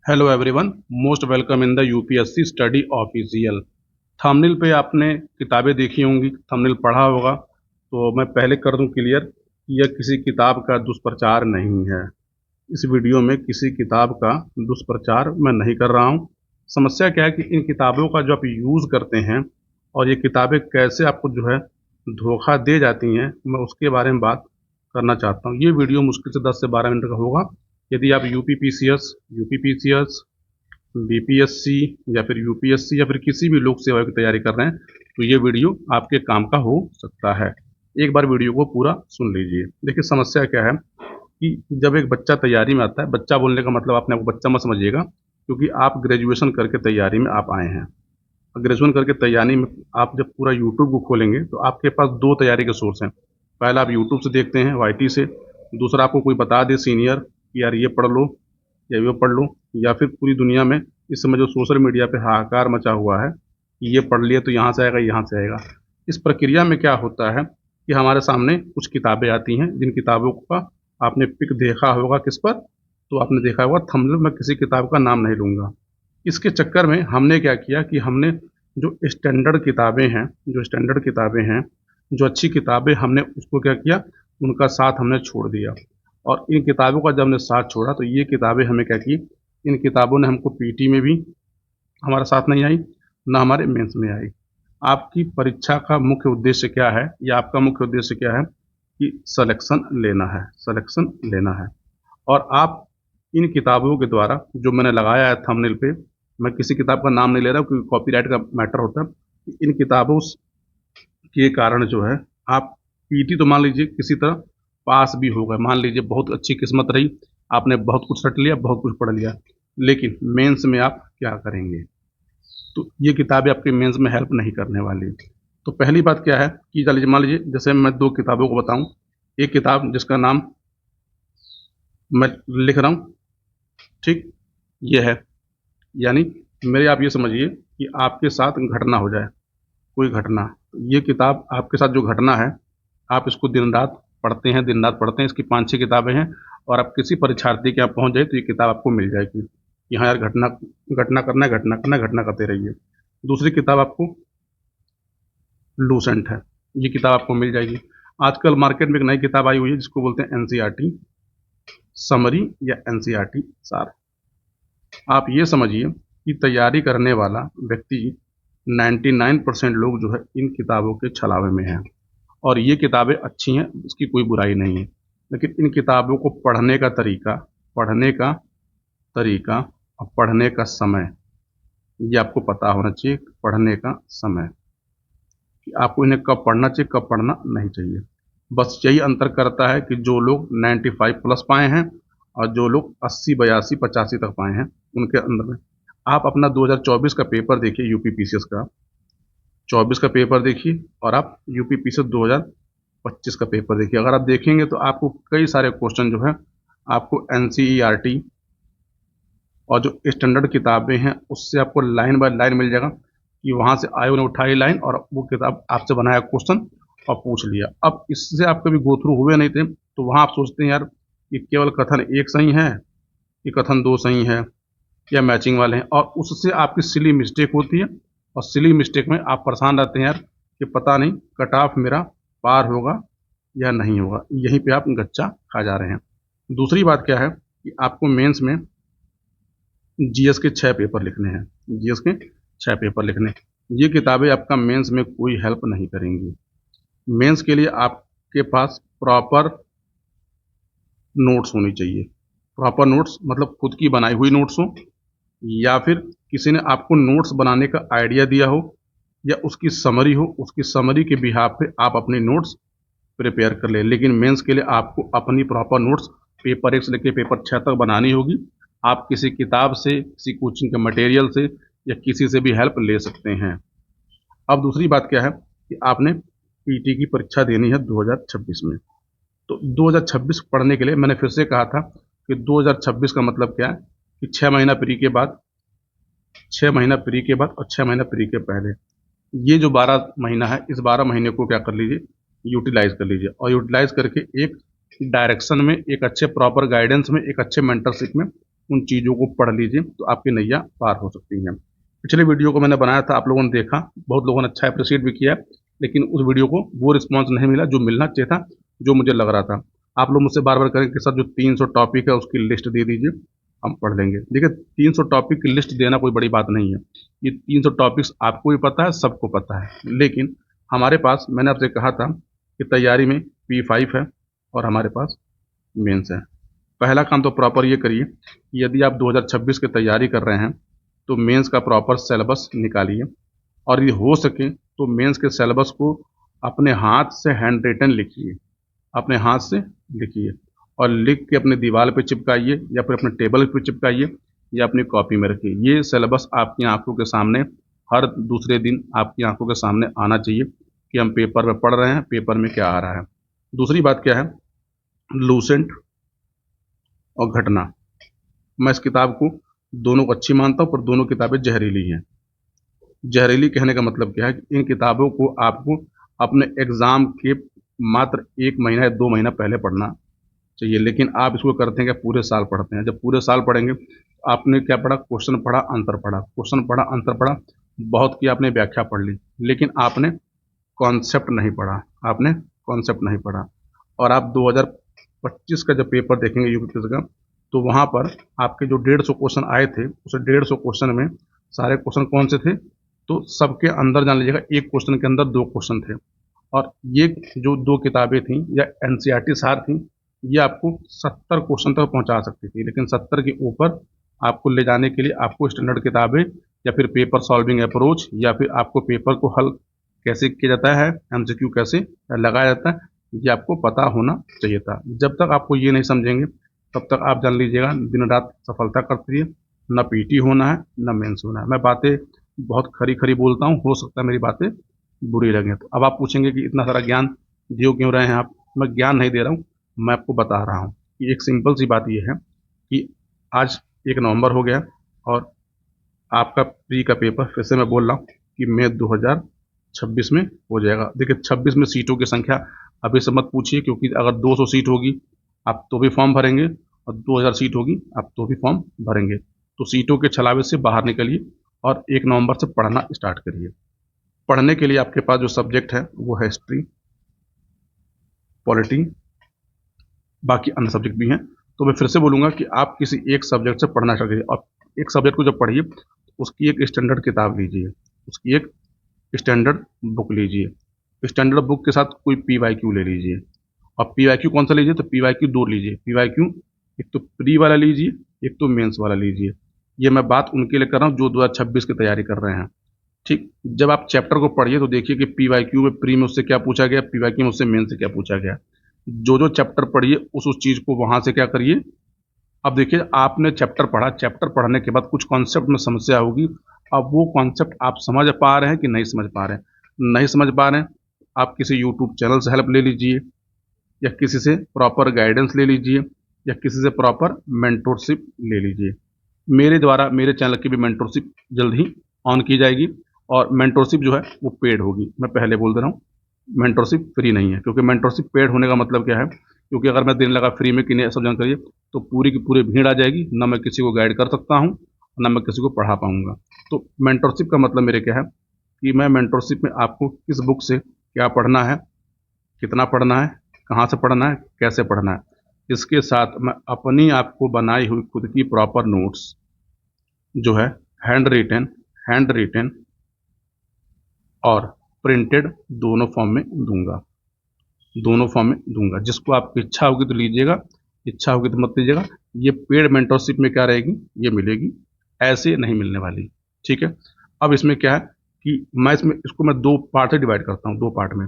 Hello everyone, most welcome in the UPSC study official. Thumbnail पे आपने किताबें देखी होंगी, थंबनेल पढ़ा होगा। तो मैं पहले कर दूं क्लियर कि यह किसी किताब का दुष्प्रचार नहीं है। इस वीडियो में किसी किताब का दुष्प्रचार मैं नहीं कर रहा हूं। समस्या क्या है कि इन किताबों का जो आप यूज़ करते हैं और ये किताबें कैसे आपको जो है धोखा दे जाती हैं, मैं उसके बारे में बात करना चाहता हूँ। ये वीडियो मुश्किल से 10 से 12 मिनट का होगा। यदि आप यूपीपीसीएस, बीपीएससी या फिर यूपीएससी या फिर किसी भी लोक सेवा की तैयारी कर रहे हैं तो ये वीडियो आपके काम का हो सकता है। एक बार वीडियो को पूरा सुन लीजिए। देखिए समस्या क्या है कि जब एक बच्चा तैयारी में आता है, बच्चा बोलने का मतलब आपने आपको बच्चा मत समझिएगा, क्योंकि आप ग्रेजुएशन करके तैयारी में आप आए हैं। ग्रेजुएशन करके तैयारी में आप जब पूरा यूट्यूब को खोलेंगे तो आपके पास दो तैयारी के सोर्स हैं। पहला आप यूट्यूब से देखते हैं, वाईटी से। दूसरा आपको कोई बता दे सीनियर कि यार ये पढ़ लो या वो पढ़ लो, या फिर पूरी दुनिया में इस समय जो सोशल मीडिया पे हाहाकार मचा हुआ है कि ये पढ़ लिया तो यहाँ से आएगा, यहाँ से आएगा। इस प्रक्रिया में क्या होता है कि हमारे सामने कुछ किताबें आती हैं, जिन किताबों का आपने पिक देखा होगा किस पर, तो आपने देखा होगा थंबनेल। मैं किसी किताब का नाम नहीं लूँगा। इसके चक्कर में हमने क्या किया कि हमने जो स्टैंडर्ड किताबें हैं, जो अच्छी किताबें, हमने उसको क्या किया, उनका साथ हमने छोड़ दिया। और इन किताबों का जब हमने साथ छोड़ा तो ये किताबें हमें क्या की, इन किताबों ने हमको पीटी में भी हमारा साथ नहीं आई, ना हमारे मेंस में आई। आपकी परीक्षा का मुख्य उद्देश्य क्या है, या आपका मुख्य उद्देश्य क्या है कि सिलेक्शन लेना है। और आप इन किताबों के द्वारा जो मैंने लगाया है थंबनेल पे, मैं किसी किताब का नाम नहीं ले रहा हूँ क्योंकि कॉपीराइट का मैटर होता है। इन किताबों के कारण जो है आप पीटी तो मान लीजिए किसी तरह पास भी हो गए, मान लीजिए बहुत अच्छी किस्मत रही, आपने बहुत कुछ रट लिया, बहुत कुछ पढ़ लिया, लेकिन मेंस में आप क्या करेंगे? तो ये किताबें आपके मेंस में हेल्प नहीं करने वाली। तो पहली बात क्या है कि चलिए मान लीजिए जैसे मैं दो किताबों को बताऊं। एक किताब जिसका नाम मैं लिख रहा हूँ, ठीक, ये है। यानी मेरे आप ये समझिए कि आपके साथ घटना हो जाए, कोई घटना, ये किताब आपके साथ जो घटना है, आप इसको दिन रात पढ़ते हैं, दिन रात पढ़ते हैं। इसकी 5-6 किताबें हैं और आप किसी परीक्षार्थी के यहाँ पहुँच जाए तो ये किताब आपको मिल जाएगी कि हाँ यार, घटना घटना करना है, घटना करना है, घटना करते रहिए। दूसरी किताब आपको लूसेंट है, ये किताब आपको मिल जाएगी। आजकल मार्केट में एक नई किताब आई हुई है जिसको बोलते हैं एनसीईआरटी समरी या एनसीईआरटी सार। आप ये समझिए कि तैयारी करने वाला व्यक्ति 99% लोग जो है इन किताबों के छलावे में हैं। और ये किताबें अच्छी हैं, इसकी कोई बुराई नहीं है, लेकिन इन किताबों को पढ़ने का तरीका और पढ़ने का समय, ये आपको पता होना चाहिए। पढ़ने का समय कि आपको इन्हें कब पढ़ना चाहिए, कब पढ़ना नहीं चाहिए। बस यही अंतर करता है कि जो लोग 95 प्लस पाए हैं और जो लोग 80, 82, 85 तक पाए हैं, उनके अंदर में। आप अपना 2024 का पेपर देखिए, यूपीपीसीएस का 24 का पेपर देखिए, और आप यूपीपीसीएस 2025 का पेपर देखिए। अगर आप देखेंगे तो आपको कई सारे क्वेश्चन जो है आपको एनसीईआरटी और जो स्टैंडर्ड किताबें हैं उससे आपको लाइन बाय लाइन मिल जाएगा कि वहाँ से आयोग ने उठाई लाइन और वो किताब आपसे बनाया क्वेश्चन और पूछ लिया। अब इससे आप कभी गो थ्रू हुए नहीं थे तो वहाँ आप सोचते हैं यार कि केवल कथन एक सही है, कि कथन दो सही है, या मैचिंग वाले हैं, और उससे आपकी सिली मिस्टेक होती है। और सिली मिस्टेक में आप परेशान रहते हैं यार कि पता नहीं कट ऑफ मेरा पार होगा या नहीं होगा। यहीं पे आप गच्चा खा जा रहे हैं। दूसरी बात क्या है कि आपको मेंस में जीएस के 6 पेपर लिखने हैं, जीएस के 6 पेपर लिखने। ये किताबें आपका मेंस में कोई हेल्प नहीं करेंगी। मेंस के लिए आपके पास प्रॉपर नोट्स होनी चाहिए। प्रॉपर नोट्स मतलब खुद की बनाई हुई नोट्स हो, या फिर किसी ने आपको नोट्स बनाने का आइडिया दिया हो, या उसकी समरी हो, उसकी समरी के बिहाफ पे आप अपनी नोट्स प्रिपेयर कर लें। लेकिन मेंस के लिए आपको अपनी प्रॉपर नोट्स पेपर 1 से लेकर पेपर 6 तक बनानी होगी। आप किसी किताब से, किसी कोचिंग के मटेरियल से, या किसी से भी हेल्प ले सकते हैं। अब दूसरी बात क्या है कि आपने पीटी की परीक्षा देनी है 2026 में। तो 2026 पढ़ने के लिए मैंने फिर से कहा था कि 2026 का मतलब क्या है कि 6 महीना प्री के बाद, 6 महीना प्री के बाद और 6 महीना प्री के पहले, ये जो 12 महीना है, इस 12 महीने को क्या कर लीजिए, यूटिलाइज कर लीजिए। और यूटिलाइज करके एक डायरेक्शन में, एक अच्छे प्रॉपर गाइडेंस में, एक अच्छे मेंटरशिप में उन चीज़ों को पढ़ लीजिए तो आपकी नैया पार हो सकती है। पिछले वीडियो को मैंने बनाया था, आप लोगों ने देखा, बहुत लोगों ने अच्छा अप्रिशिएट भी किया, लेकिन उस वीडियो को वो रिस्पॉन्स नहीं मिला जो मिलना चाहिए था, जो मुझे लग रहा था। आप लोग मुझसे बार बार करें कि सर जो 300 टॉपिक है उसकी लिस्ट दे दीजिए, हम पढ़ लेंगे। देखिए 300 टॉपिक की लिस्ट देना कोई बड़ी बात नहीं है। ये 300 टॉपिक्स आपको भी पता है, सबको पता है, लेकिन हमारे पास, मैंने आपसे कहा था कि तैयारी में P5 है और हमारे पास मेंस है। पहला काम तो प्रॉपर ये करिए कि यदि आप 2026 की तैयारी कर रहे हैं तो मेंस का प्रॉपर सिलेबस निकालिए, और ये हो सके तो मेंस के सिलेबस को अपने हाथ से हैंड रिटन लिखिए, अपने हाथ से लिखिए और लिख के अपने दीवार पे चिपकाइए या फिर अपने टेबल पे चिपकाइए या अपनी कॉपी में रखिए। ये सिलेबस आपकी आंखों के सामने हर दूसरे दिन आपकी आंखों के सामने आना चाहिए कि हम पेपर में पढ़ रहे हैं, पेपर में क्या आ रहा है। दूसरी बात क्या है, लूसेंट और घटना, मैं इस किताब को दोनों को अच्छी मानता हूँ, पर दोनों किताबें जहरीली हैं। जहरीली कहने का मतलब क्या है कि इन किताबों को आपको अपने एग्ज़ाम के मात्र 1 महीना या 2 महीना पहले पढ़ना चाहिए, लेकिन आप इसको करते हैं कि पूरे साल पढ़ते हैं। जब पूरे साल पढ़ेंगे तो आपने क्या पढ़ा, क्वेश्चन पढ़ा, आंसर पढ़ा, क्वेश्चन पढ़ा, आंसर पढ़ा, बहुत की आपने व्याख्या पढ़ ली, लेकिन आपने कॉन्सेप्ट नहीं पढ़ा, आपने कॉन्सेप्ट नहीं पढ़ा। और आप 2025 का जब पेपर देखेंगे यूपीएससी का, तो वहाँ पर आपके जो 150 क्वेश्चन आए थे, उस 150 क्वेश्चन में सारे क्वेश्चन कौन से थे, तो सबके अंदर जान लीजिएगा एक क्वेश्चन के अंदर 2 क्वेश्चन थे। और ये जो 2 किताबें थीं या एनसीईआरटी सार थी, ये आपको 70 क्वेश्चन तक पहुंचा सकती थी, लेकिन 70 के ऊपर आपको ले जाने के लिए आपको स्टैंडर्ड किताबें या फिर पेपर सॉल्विंग अप्रोच या फिर आपको पेपर को हल कैसे किया जाता है, एमसीक्यू कैसे लगाया जाता है, ये आपको पता होना चाहिए था। जब तक आपको ये नहीं समझेंगे तब तक आप जान लीजिएगा दिन रात सफलता करती है, ना पीटी होना है, ना मेंस होना है। मैं बातें बहुत खरी खरी बोलता हूँ, हो सकता है मेरी बातें बुरी लगें। तो अब आप पूछेंगे कि इतना सारा ज्ञान दियो क्यों रहे हैं आप। मैं ज्ञान नहीं दे रहा हूँ, मैं आपको बता रहा हूँ कि एक सिंपल सी बात यह है कि आज 1 नवंबर हो गया और आपका प्री का पेपर फिर से मैं बोल रहा हूँ कि मई 2026 में हो जाएगा। देखिए 26 में सीटों की संख्या अभी से मत पूछिए, क्योंकि अगर 200 सीट होगी आप तो भी फॉर्म भरेंगे और 2000 सीट होगी आप तो भी फॉर्म भरेंगे। तो सीटों के छलावे से बाहर निकलिए और 1 नवंबर से पढ़ना स्टार्ट करिए। पढ़ने के लिए आपके पास जो सब्जेक्ट है वो है हिस्ट्री, पॉलिटी, बाकी अन्य सब्जेक्ट भी हैं। तो मैं फिर से बोलूँगा कि आप किसी एक सब्जेक्ट से पढ़ना स्टार्ट करिए और एक सब्जेक्ट को जब पढ़िए तो उसकी एक स्टैंडर्ड किताब लीजिए, उसकी एक स्टैंडर्ड बुक लीजिए। स्टैंडर्ड बुक के साथ कोई PYQ ले लीजिए। और PYQ कौन सा लीजिए, तो PYQ 2 लीजिए। PYQ एक तो प्री वाला लीजिए, एक तो मेंस वाला लीजिए। ये मैं बात उनके लिए कर रहा हूँ जो 2026 की तैयारी कर रहे हैं। ठीक, जब आप चैप्टर को पढ़िए तो देखिए कि PYQ में प्री में उससे क्या पूछा गया, PYQ में उससे मेन से क्या पूछा गया। जो जो चैप्टर पढ़िए उस चीज़ को वहाँ से क्या करिए। अब देखिए आपने चैप्टर पढ़ा, चैप्टर पढ़ने के बाद कुछ कॉन्सेप्ट में समस्या होगी। अब वो कॉन्सेप्ट आप समझ पा रहे हैं कि नहीं समझ पा रहे हैं, नहीं समझ पा रहे हैं, आप किसी यूट्यूब चैनल से हेल्प ले लीजिए या किसी से प्रॉपर गाइडेंस ले लीजिए या किसी से प्रॉपर मेंटोरशिप ले लीजिए। मेरे द्वारा मेरे चैनल की भी मेंटोरशिप जल्द ही ऑन की जाएगी और मेंटोरशिप जो है वो पेड होगी। मैं पहले बोल दे रहा हूँ, मेंटोरशिप फ्री नहीं है, क्योंकि मेंटोरशिप पेड होने का मतलब क्या है, क्योंकि अगर मैं देने लगा फ्री में कि नहीं सब जानकारी तो पूरी की पूरी भीड़ आ जाएगी, ना मैं किसी को गाइड कर सकता हूँ ना मैं किसी को पढ़ा पाऊँगा। तो मेंटोरशिप का मतलब मेरे क्या है कि मैं मेंटोरशिप में आपको किस बुक से क्या पढ़ना है, कितना पढ़ना है, कहाँ से पढ़ना है, कैसे पढ़ना है, इसके साथ मैं अपनी आपको बनाई हुई खुद की प्रॉपर नोट्स जो है हैंड रिटेन और प्रिंटेड दोनों फॉर्म में दूंगा, दोनों फॉर्म में दूंगा। जिसको आपकी इच्छा होगी तो लीजिएगा, इच्छा होगी तो मत लीजिएगा। ये पेड मेंटरशिप में क्या रहेगी, ये मिलेगी, ऐसे नहीं मिलने वाली। ठीक है, अब इसमें क्या है कि मैं इसको मैं 2 पार्ट से डिवाइड करता हूँ। 2 पार्ट में,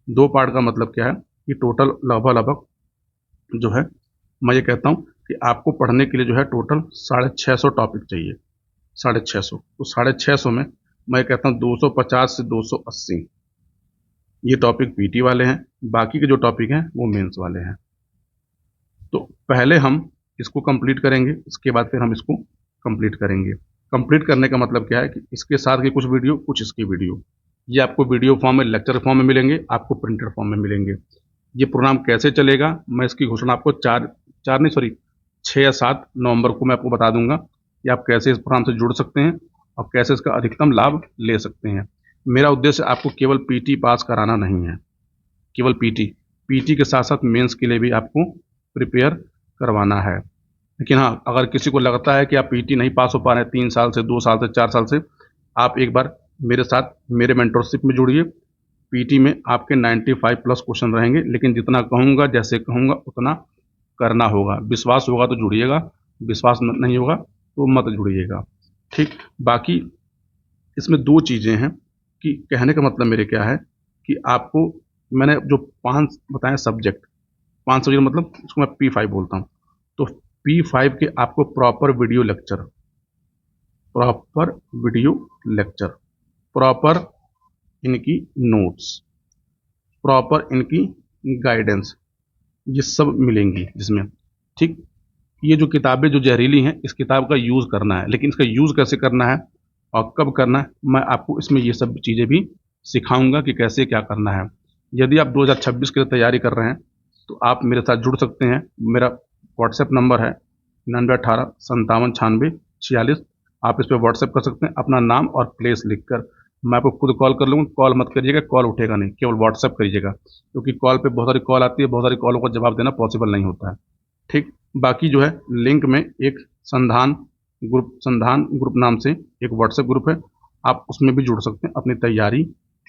2 पार्ट का मतलब क्या है कि टोटल लगभग जो है मैं ये कहता हूँ कि आपको पढ़ने के लिए जो है टोटल 650 टॉपिक चाहिए, 650। तो 650 में मैं कहता हूँ 250 से 280 ये टॉपिक पीटी वाले हैं, बाकी के जो टॉपिक हैं वो मेंस वाले हैं। तो पहले हम इसको कंप्लीट करेंगे, इसके बाद फिर हम इसको कंप्लीट करेंगे। कंप्लीट करने का मतलब क्या है कि इसके साथ के कुछ वीडियो, कुछ इसकी वीडियो, ये आपको वीडियो फॉर्म में, लेक्चर फॉर्म में मिलेंगे, आपको प्रिंटेड फॉर्म में मिलेंगे। ये प्रोग्राम कैसे चलेगा, मैं इसकी घोषणा आपको 4 6 या 7 नवंबर को मैं आपको बता दूंगा कि आप कैसे इस प्रोग्राम से जुड़ सकते हैं और कैसे इसका अधिकतम लाभ ले सकते हैं। मेरा उद्देश्य आपको केवल पीटी पास कराना नहीं है, केवल पीटी के साथ साथ मेंस के लिए भी आपको प्रिपेयर करवाना है। लेकिन हाँ, अगर किसी को लगता है कि आप पीटी नहीं पास हो पा रहे हैं 3 साल से, 2 साल से, 4 साल से, आप एक बार मेरे साथ मेरे मेंटरशिप में जुड़िए। पीटी में आपके 95 प्लस क्वेश्चन रहेंगे, लेकिन जितना कहूँगा, जैसे कहूँगा उतना करना होगा। विश्वास होगा तो जुड़िएगा, विश्वास नहीं होगा तो मत जुड़िएगा। ठीक, बाकी इसमें 2 चीज़ें हैं कि कहने का मतलब मेरे क्या है कि आपको मैंने जो 5 बताए सब्जेक्ट, 5 सब्जेक्ट मतलब उसको मैं P5 बोलता हूँ। तो P5 के आपको प्रॉपर वीडियो लेक्चर, प्रॉपर इनकी नोट्स, प्रॉपर इनकी गाइडेंस, ये सब मिलेंगी जिसमें। ठीक, ये जो किताबें जो जहरीली हैं, इस किताब का यूज़ करना है, लेकिन इसका यूज़ कैसे करना है और कब करना है, मैं आपको इसमें ये सब चीज़ें भी सिखाऊंगा कि कैसे क्या करना है। यदि आप 2026 के लिए तैयारी कर रहे हैं तो आप मेरे साथ जुड़ सकते हैं। मेरा व्हाट्सएप नंबर है 9918579646। आप इस पर व्हाट्सएप कर सकते हैं अपना नाम और प्लेस लिखकर। मैं आपको खुद कॉल कर लूँगा, कॉल मत करिएगा, कॉल उठेगा नहीं, केवल व्हाट्सएप करिएगा, क्योंकि कॉल पे बहुत सारी कॉल आती है, बहुत सारी कॉलों का जवाब देना पॉसिबल नहीं होता है। ठीक, बाकी जो है लिंक में एक संधान ग्रुप नाम से एक व्हाट्सएप ग्रुप है, आप उसमें भी जुड़ सकते हैं अपनी तैयारी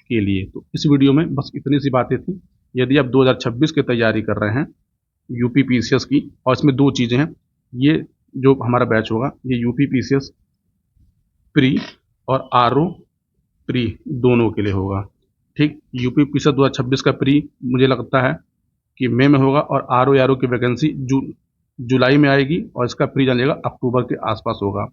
के लिए। तो इस वीडियो में बस इतनी सी बातें थी। यदि आप 2026 की तैयारी कर रहे हैं यूपी पीसीएस की, और इसमें 2 चीज़ें हैं, ये जो हमारा बैच होगा ये यूपी पीसीएस प्री और आरओ प्री दोनों के लिए होगा। ठीक, यूपी पीसीएस 2026 का प्री मुझे लगता है कि मई में होगा, और आरओ की वैकेंसी जुलाई में आएगी, और इसका प्री जानिएगा अक्टूबर के आसपास होगा।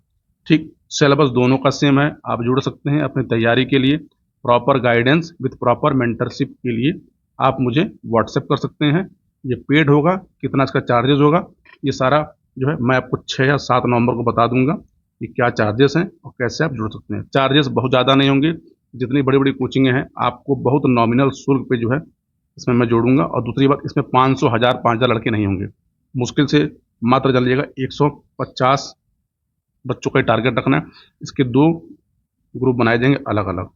ठीक, सिलेबस दोनों का सेम है, आप जुड़ सकते हैं अपनी तैयारी के लिए। Proper guidance with proper mentorship के लिए आप मुझे व्हाट्सएप कर सकते हैं। ये पेड होगा, कितना इसका चार्जेस होगा ये सारा जो है मैं आपको 6 या 7 नवंबर को बता दूंगा कि क्या चार्जेस हैं और कैसे आप जुड़ सकते हैं। चार्जेस बहुत ज़्यादा नहीं होंगे, जितनी बड़ी बड़ी कोचिंगें हैं आपको बहुत नॉमिनल शुल्क पे जो है इसमें मैं जोड़ूंगा। और दूसरी बात, इसमें 500, 1000, 5000 लड़के नहीं होंगे, मुश्किल से मात्र जान लीजिएगा 150 बच्चों का टारगेट रखना है। इसके 2 ग्रुप बनाए जाएंगे अलग अलग।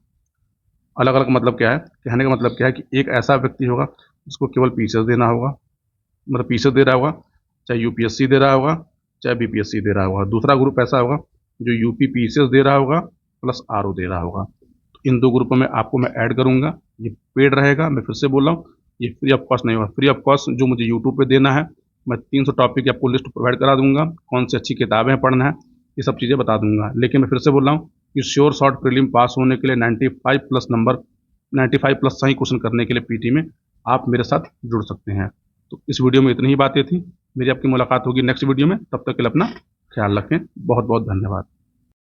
मतलब क्या है, कहने का मतलब क्या है कि एक ऐसा व्यक्ति होगा जिसको केवल पीसीएस देना होगा, मतलब पीसीएस दे रहा होगा, चाहे यूपीएससी दे रहा होगा, चाहे बीपीएससी दे रहा होगा। दूसरा ग्रुप ऐसा होगा जो यूपी पीसीएस दे रहा होगा प्लस आरओ दे रहा होगा। तो इन 2 ग्रुपों में आपको मैं ऐड करूंगा। ये पेड रहेगा, मैं फिर से बोल रहा हूँ, ये फ्री ऑफ कॉस्ट नहीं होगा। फ्री ऑफ कॉस्ट जो मुझे यूट्यूब पे देना है, मैं 300 टॉपिक की आपको लिस्ट प्रोवाइड करा दूंगा, कौन सी अच्छी किताबें पढ़ना है, ये सब चीज़ें बता दूंगा। लेकिन मैं फिर से बोल रहा हूँ कि श्योर शॉर्ट प्रीलिम पास होने के लिए 95 प्लस नंबर, 95 प्लस सही क्वेश्चन करने के लिए पीटी में आप मेरे साथ जुड़ सकते हैं। तो इस वीडियो में इतनी ही बातें थी। मेरी आपकी मुलाकात होगी नेक्स्ट वीडियो में, तब तक के लिए अपना ख्याल रखें। बहुत बहुत धन्यवाद।